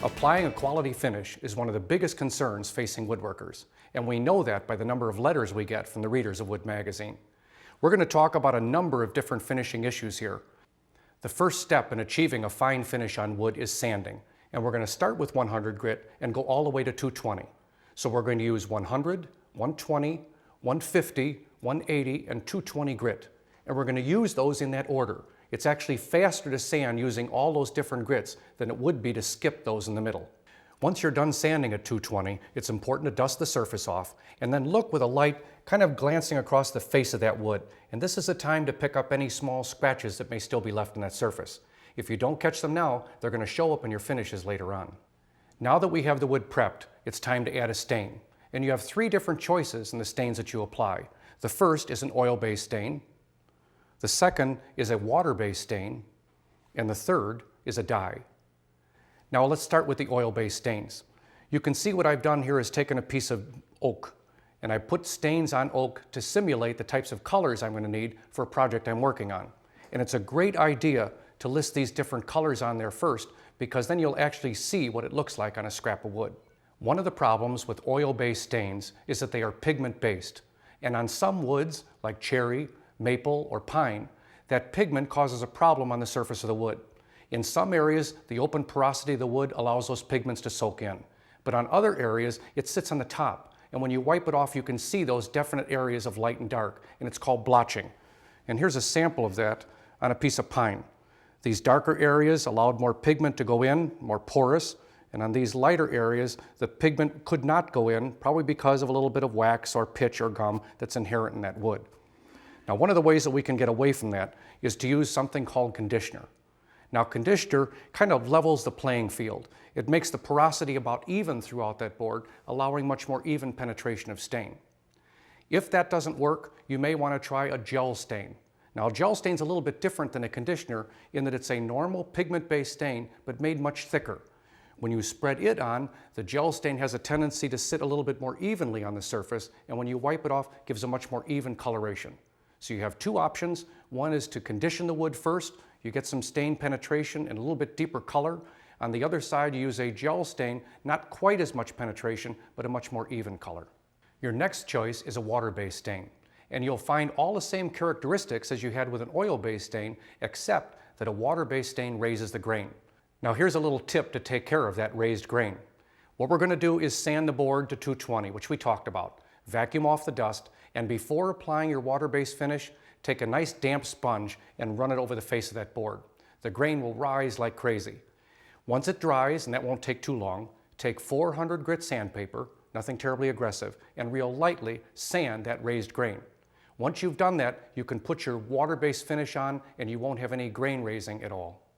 Applying a quality finish is one of the biggest concerns facing woodworkers, and we know that by the number of letters we get from the readers of Wood Magazine. We're going to talk about a number of different finishing issues here. The first step in achieving a fine finish on wood is sanding, and we're going to start with 100 grit and go all the way to 220. So we're going to use 100, 120, 150, 180, and 220 grit, and we're going to use those in that order. It's actually faster to sand using all those different grits than it would be to skip those in the middle. Once you're done sanding at 220, it's important to dust the surface off and then look with a light kind of glancing across the face of that wood. And this is the time to pick up any small scratches that may still be left in that surface. If you don't catch them now, they're going to show up in your finishes later on. Now that we have the wood prepped, it's time to add a stain. And you have three different choices in the stains that you apply. The first is an oil-based stain. The second is a water-based stain, and the third is a dye. Now let's start with the oil-based stains. You can see what I've done here is taken a piece of oak, and I put stains on oak to simulate the types of colors I'm going to need for a project I'm working on. And it's a great idea to list these different colors on there first, because then you'll actually see what it looks like on a scrap of wood. One of the problems with oil-based stains is that they are pigment-based, and on some woods, like cherry, maple, or pine, that pigment causes a problem on the surface of the wood. In some areas, the open porosity of the wood allows those pigments to soak in. But on other areas, it sits on the top. And when you wipe it off, you can see those definite areas of light and dark, and it's called blotching. And here's a sample of that on a piece of pine. These darker areas allowed more pigment to go in, more porous, and on these lighter areas, the pigment could not go in, probably because of a little bit of wax or pitch or gum that's inherent in that wood. Now, one of the ways that we can get away from that is to use something called conditioner. Now, conditioner kind of levels the playing field. It makes the porosity about even throughout that board, allowing much more even penetration of stain. If that doesn't work, you may want to try a gel stain. Now, a gel stain is a little bit different than a conditioner in that it's a normal pigment-based stain, but made much thicker. When you spread it on, the gel stain has a tendency to sit a little bit more evenly on the surface, and when you wipe it off, it gives a much more even coloration. So you have two options. One is to condition the wood first. You get some stain penetration and a little bit deeper color. On the other side, you use a gel stain, not quite as much penetration, but a much more even color. Your next choice is a water-based stain. And you'll find all the same characteristics as you had with an oil-based stain, except that a water-based stain raises the grain. Now here's a little tip to take care of that raised grain. What we're going to do is sand the board to 220, which we talked about. Vacuum off the dust, and before applying your water-based finish, take a nice damp sponge and run it over the face of that board. The grain will rise like crazy. Once it dries, and that won't take too long, take 400 grit sandpaper, nothing terribly aggressive, and real lightly sand that raised grain. Once you've done that, you can put your water-based finish on and you won't have any grain raising at all.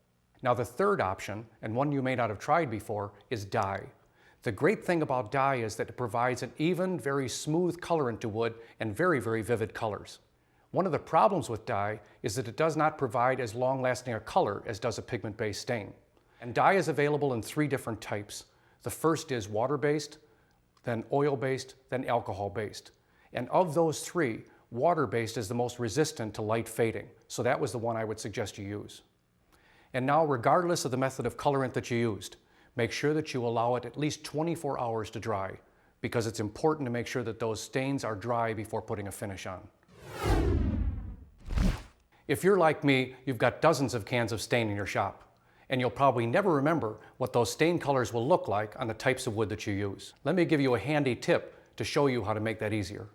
Now the third option, and one you may not have tried before, is dye. The great thing about dye is that it provides an even, very smooth colorant to wood and very, very vivid colors. One of the problems with dye is that it does not provide as long-lasting a color as does a pigment-based stain. And dye is available in three different types. The first is water-based, then oil-based, then alcohol-based. And of those three, water-based is the most resistant to light fading, so that was the one I would suggest you use. And now, regardless of the method of colorant that you used, make sure that you allow it at least 24 hours to dry, because it's important to make sure that those stains are dry before putting a finish on. If you're like me, you've got dozens of cans of stain in your shop, and you'll probably never remember what those stain colors will look like on the types of wood that you use. Let me give you a handy tip to show you how to make that easier.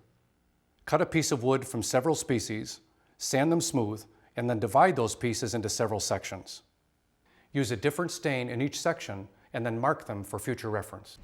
Cut a piece of wood from several species, sand them smooth, and then divide those pieces into several sections. Use a different stain in each section and then mark them for future reference.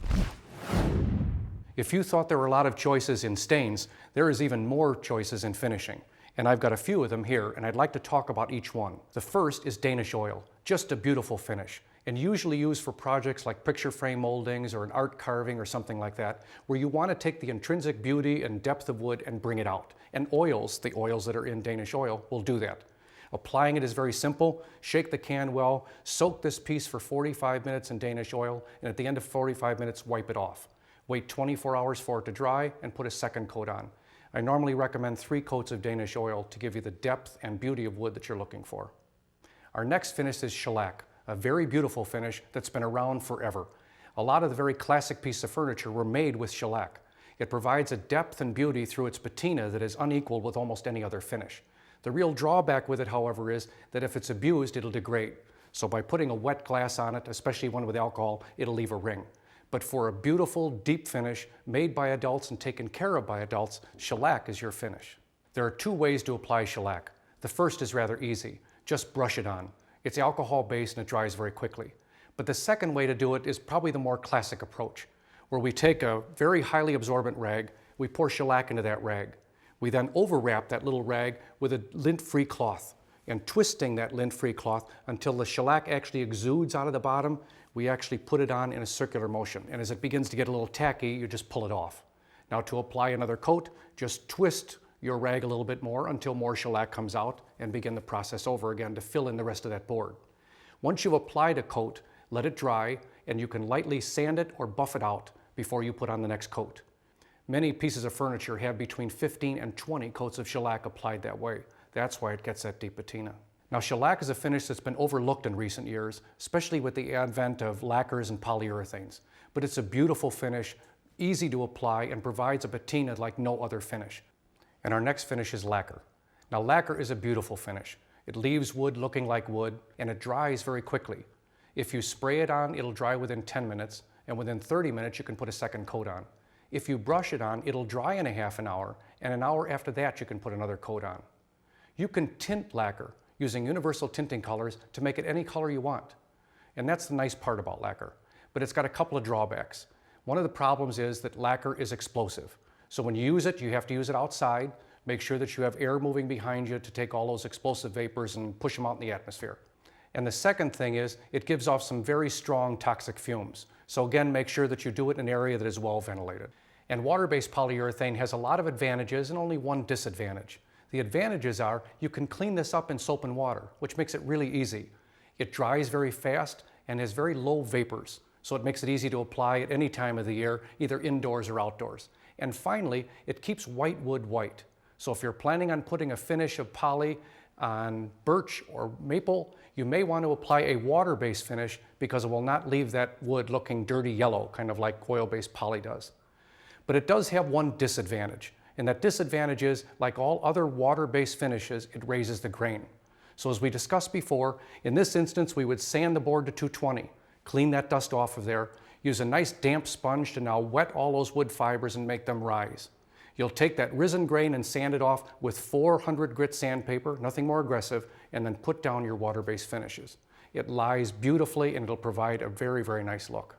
If you thought there were a lot of choices in stains, there is even more choices in finishing. And I've got a few of them here, and I'd like to talk about each one. The first is Danish oil, just a beautiful finish, and usually used for projects like picture frame moldings or an art carving or something like that, where you want to take the intrinsic beauty and depth of wood and bring it out. And oils, the oils that are in Danish oil, will do that. Applying it is very simple. Shake the can well, soak this piece for 45 minutes in Danish oil, and at the end of 45 minutes, wipe it off. Wait 24 hours for it to dry and put a second coat on. I normally recommend 3 coats of Danish oil to give you the depth and beauty of wood that you're looking for. Our next finish is shellac, a very beautiful finish that's been around forever. A lot of the very classic pieces of furniture were made with shellac. It provides a depth and beauty through its patina that is unequaled with almost any other finish. The real drawback with it, however, is that if it's abused, it'll degrade. So by putting a wet glass on it, especially one with alcohol, it'll leave a ring. But for a beautiful, deep finish made by adults and taken care of by adults, shellac is your finish. There are two ways to apply shellac. The first is rather easy. Just brush it on. It's alcohol-based and it dries very quickly. But the second way to do it is probably the more classic approach, where we take a very highly absorbent rag, we pour shellac into that rag. We then overwrap that little rag with a lint-free cloth, and twisting that lint-free cloth until the shellac actually exudes out of the bottom, we actually put it on in a circular motion. And as it begins to get a little tacky, you just pull it off. Now to apply another coat, just twist your rag a little bit more until more shellac comes out and begin the process over again to fill in the rest of that board. Once you've applied a coat, let it dry, and you can lightly sand it or buff it out before you put on the next coat. Many pieces of furniture have between 15 and 20 coats of shellac applied that way. That's why it gets that deep patina. Now, shellac is a finish that's been overlooked in recent years, especially with the advent of lacquers and polyurethanes. But it's a beautiful finish, easy to apply, and provides a patina like no other finish. And our next finish is lacquer. Now, lacquer is a beautiful finish. It leaves wood looking like wood, and it dries very quickly. If you spray it on, it'll dry within 10 minutes, and within 30 minutes, you can put a second coat on. If you brush it on, it'll dry in a half an hour, and an hour after that, you can put another coat on. You can tint lacquer using universal tinting colors to make it any color you want. And that's the nice part about lacquer. But it's got a couple of drawbacks. One of the problems is that lacquer is explosive. So when you use it, you have to use it outside. Make sure that you have air moving behind you to take all those explosive vapors and push them out in the atmosphere. And the second thing is it gives off some very strong toxic fumes. So again, make sure that you do it in an area that is well ventilated. And water-based polyurethane has a lot of advantages and only one disadvantage. The advantages are you can clean this up in soap and water, which makes it really easy. It dries very fast and has very low vapors, so it makes it easy to apply at any time of the year, either indoors or outdoors. And finally, it keeps white wood white. So if you're planning on putting a finish of poly on birch or maple, you may want to apply a water-based finish because it will not leave that wood looking dirty yellow, kind of like oil-based poly does. But it does have one disadvantage, and that disadvantage is, like all other water-based finishes, it raises the grain. So as we discussed before, in this instance, we would sand the board to 220, clean that dust off of there, use a nice damp sponge to now wet all those wood fibers and make them rise. You'll take that risen grain and sand it off with 400 grit sandpaper, nothing more aggressive, and then put down your water-based finishes. It lies beautifully and it'll provide a very, very nice look.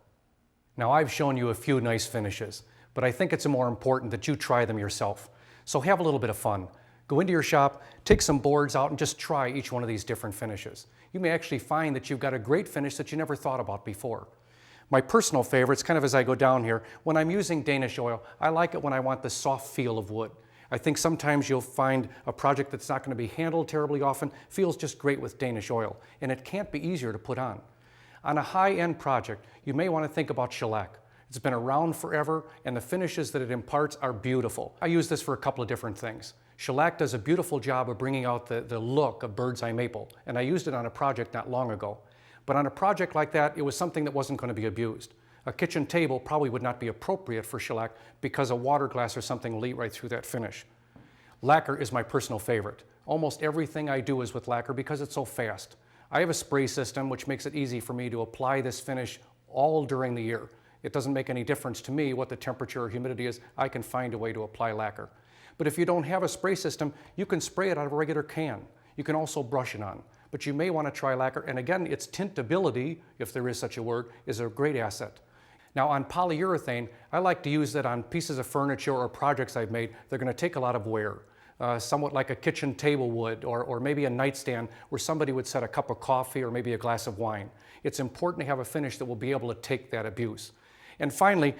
Now I've shown you a few nice finishes, but I think it's more important that you try them yourself. So have a little bit of fun. Go into your shop, take some boards out and just try each one of these different finishes. You may actually find that you've got a great finish that you never thought about before. My personal favorites, kind of as I go down here, when I'm using Danish oil, I like it when I want the soft feel of wood. I think sometimes you'll find a project that's not going to be handled terribly often feels just great with Danish oil, and it can't be easier to put on. On a high-end project, you may want to think about shellac. It's been around forever, and the finishes that it imparts are beautiful. I use this for a couple of different things. Shellac does a beautiful job of bringing out the look of bird's eye maple, and I used it on a project not long ago. But on a project like that, it was something that wasn't going to be abused. A kitchen table probably would not be appropriate for shellac because a water glass or something will eat right through that finish. Lacquer is my personal favorite. Almost everything I do is with lacquer because it's so fast. I have a spray system which makes it easy for me to apply this finish all during the year. It doesn't make any difference to me what the temperature or humidity is. I can find a way to apply lacquer. But if you don't have a spray system, you can spray it out of a regular can. You can also brush it on. But you may want to try lacquer, and again, its tintability, if there is such a word, is a great asset. Now on polyurethane, I like to use that on pieces of furniture or projects I've made. They're going to take a lot of wear. Somewhat like a kitchen table would, or maybe a nightstand where somebody would set a cup of coffee or maybe a glass of wine. It's important to have a finish that will be able to take that abuse. And finally,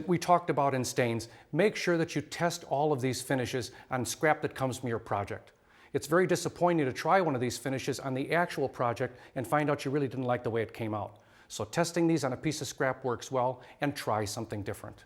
we talked about in stains, make sure that you test all of these finishes on scrap that comes from your project. It's very disappointing to try one of these finishes on the actual project and find out you really didn't like the way it came out. So testing these on a piece of scrap works well, and try something different.